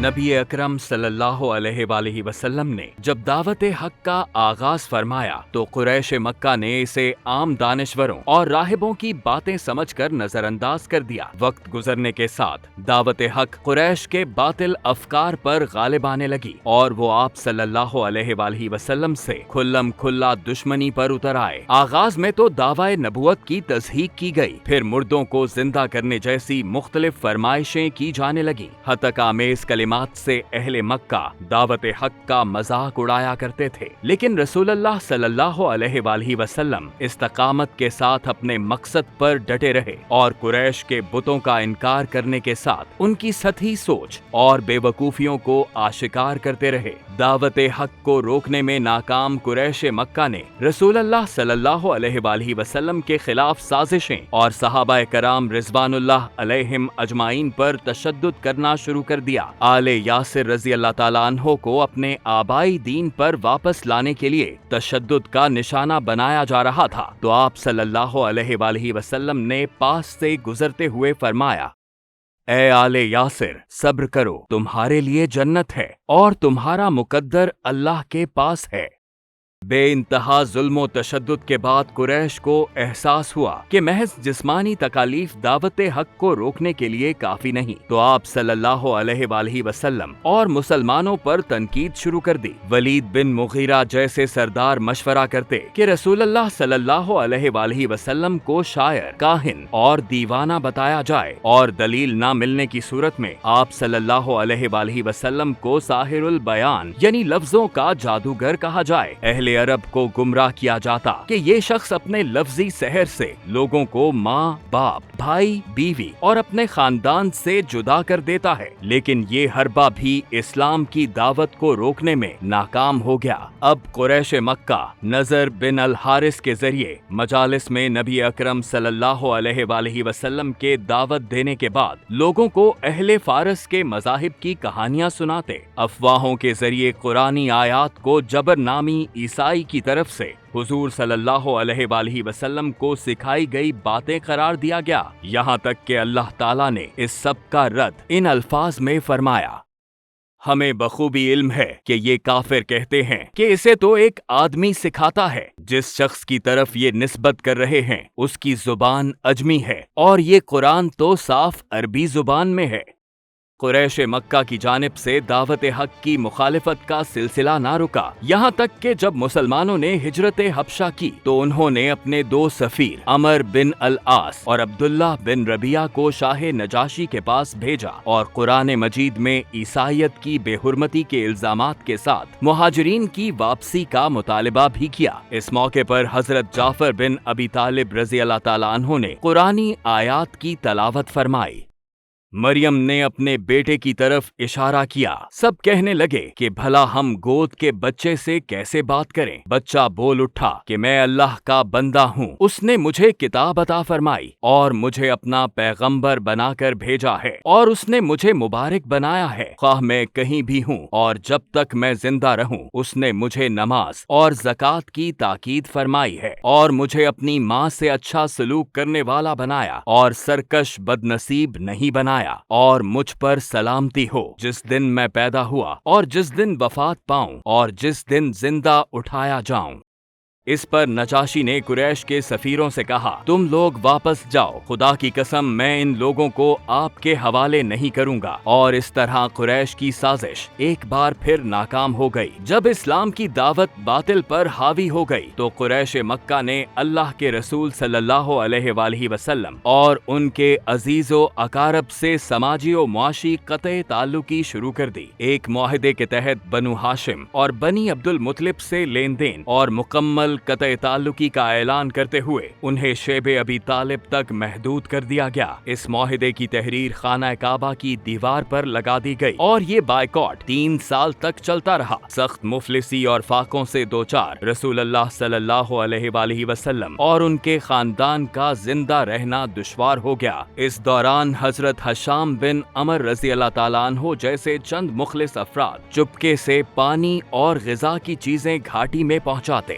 نبی اکرم صلی اللہ علیہ وآلہ وسلم نے جب دعوت حق کا آغاز فرمایا تو قریش مکہ نے اسے عام دانشوروں اور راہبوں کی باتیں سمجھ کر نظر انداز کر دیا۔ وقت گزرنے کے ساتھ دعوت حق قریش کے باطل افکار پر غالب آنے لگی اور وہ آپ صلی اللہ علیہ وآلہ وسلم سے کھلم کھلا دشمنی پر اتر آئے۔ آغاز میں تو دعوی نبوت کی تصحیح کی گئی، پھر مردوں کو زندہ کرنے جیسی مختلف فرمائشیں کی جانے لگیں۔ ہتک آمیز کلمات سے اہل مکہ دعوت حق کا مذاق اڑایا کرتے تھے، لیکن رسول اللہ صلی اللہ علیہ وآلہ وسلم استقامت کے ساتھ اپنے مقصد پر ڈٹے رہے اور قریش کے بتوں کا انکار کرنے کے ساتھ ان کی سطحی سوچ اور بے وقوفیوں کو آشکار کرتے رہے۔ دعوت حق کو روکنے میں ناکام قریش مکہ نے رسول اللہ صلی اللہ علیہ وآلہ وسلم کے خلاف سازشیں اور صحابہ کرام رضوان اللہ علیہم اجمعین پر تشدد کرنا شروع کر دیا۔ آل یاسر رضی اللہ تعالیٰ عنہ کو اپنے آبائی دین پر واپس لانے کے لیے تشدد کا نشانہ بنایا جا رہا تھا، تو آپ صلی اللہ علیہ وآلہ وسلم نے پاس سے گزرتے ہوئے فرمایا: اے آل یاسر، صبر کرو، تمہارے لیے جنت ہے اور تمہارا مقدر اللہ کے پاس ہے۔ بے انتہا ظلم و تشدد کے بعد قریش کو احساس ہوا کہ محض جسمانی تکالیف دعوت حق کو روکنے کے لیے کافی نہیں، تو آپ صلی اللہ علیہ وآلہ وسلم اور مسلمانوں پر تنقید شروع کر دی۔ ولید بن مغیرہ جیسے سردار مشورہ کرتے کہ رسول اللہ صلی اللہ علیہ وآلہ وسلم کو شاعر، کاہن اور دیوانہ بتایا جائے اور دلیل نہ ملنے کی صورت میں آپ صلی اللہ علیہ وآلہ وسلم کو ساحر البیان یعنی لفظوں کا جادوگر کہا جائے۔ اہل عرب کو گمراہ کیا جاتا کہ یہ شخص اپنے لفظی سحر سے لوگوں کو ماں، باپ، بھائی، بیوی اور اپنے خاندان سے جدا کر دیتا ہے، لیکن یہ حربہ بھی اسلام کی دعوت کو روکنے میں ناکام ہو گیا۔ اب قریش مکہ نضر بن الحارث کے ذریعے مجالس میں نبی اکرم صلی اللہ علیہ وآلہ وسلم کے دعوت دینے کے بعد لوگوں کو اہل فارس کے مذاہب کی کہانیاں سناتے، افواہوں کے ذریعے قرآنی آیات کو جبر نامی عیسائی کی طرف سے حضور صلی اللہ علیہ وآلہ وسلم کو سکھائی گئی باتیں قرار دیا گیا، یہاں تک کہ اللہ تعالیٰ نے اس سب کا رد ان الفاظ میں فرمایا: ہمیں بخوبی علم ہے کہ یہ کافر کہتے ہیں کہ اسے تو ایک آدمی سکھاتا ہے، جس شخص کی طرف یہ نسبت کر رہے ہیں اس کی زبان عجمی ہے اور یہ قرآن تو صاف عربی زبان میں ہے۔ قریش مکہ کی جانب سے دعوت حق کی مخالفت کا سلسلہ نہ رکا، یہاں تک کہ جب مسلمانوں نے ہجرت حبشہ کی تو انہوں نے اپنے دو سفیر عمر بن العاص اور عبداللہ بن ربیعہ کو شاہ نجاشی کے پاس بھیجا اور قرآن مجید میں عیسائیت کی بے حرمتی کے الزامات کے ساتھ مہاجرین کی واپسی کا مطالبہ بھی کیا۔ اس موقع پر حضرت جعفر بن ابی طالب رضی اللہ تعالیٰ عنہ نے قرآنی آیات کی تلاوت فرمائی۔ مریم نے اپنے بیٹے کی طرف اشارہ کیا، سب کہنے لگے کہ بھلا ہم گود کے بچے سے کیسے بات کریں؟ بچہ بول اٹھا کہ میں اللہ کا بندہ ہوں، اس نے مجھے کتاب عطا فرمائی اور مجھے اپنا پیغمبر بنا کر بھیجا ہے اور اس نے مجھے مبارک بنایا ہے، خواہ میں کہیں بھی ہوں اور جب تک میں زندہ رہوں اس نے مجھے نماز اور زکوٰۃ کی تاکید فرمائی ہے اور مجھے اپنی ماں سے اچھا سلوک کرنے والا بنایا اور سرکش بد نصیب نہیں بنایا، اور مجھ پر سلامتی ہو جس دن میں پیدا ہوا اور جس دن وفات پاؤں اور جس دن زندہ اٹھایا جاؤں۔ اس پر نجاشی نے قریش کے سفیروں سے کہا، تم لوگ واپس جاؤ، خدا کی قسم میں ان لوگوں کو آپ کے حوالے نہیں کروں گا، اور اس طرح قریش کی سازش ایک بار پھر ناکام ہو گئی۔ جب اسلام کی دعوت باطل پر حاوی ہو گئی تو قریش مکہ نے اللہ کے رسول صلی اللہ علیہ وآلہ وسلم اور ان کے عزیز و اقارب سے سماجی و معاشی قطع تعلقی شروع کر دی۔ ایک معاہدے کے تحت بنو ہاشم اور بنی عبد المطلب سے لین دین اور مکمل قطع تعلقی کا اعلان کرتے ہوئے انہیں شیب ابی طالب تک محدود کر دیا گیا۔ اس معاہدے کی تحریر خانہ کعبہ کی دیوار پر لگا دی گئی اور یہ بائیکاٹ 3 سال تک چلتا رہا۔ سخت مفلسی اور فاقوں سے دوچار رسول اللہ صلی اللہ علیہ وآلہ وسلم اور ان کے خاندان کا زندہ رہنا دشوار ہو گیا۔ اس دوران حضرت حشام بن عمر رضی اللہ تعالیٰ عنہ جیسے چند مخلص افراد چپکے سے پانی اور غذا کی چیزیں گھاٹی میں پہنچاتے،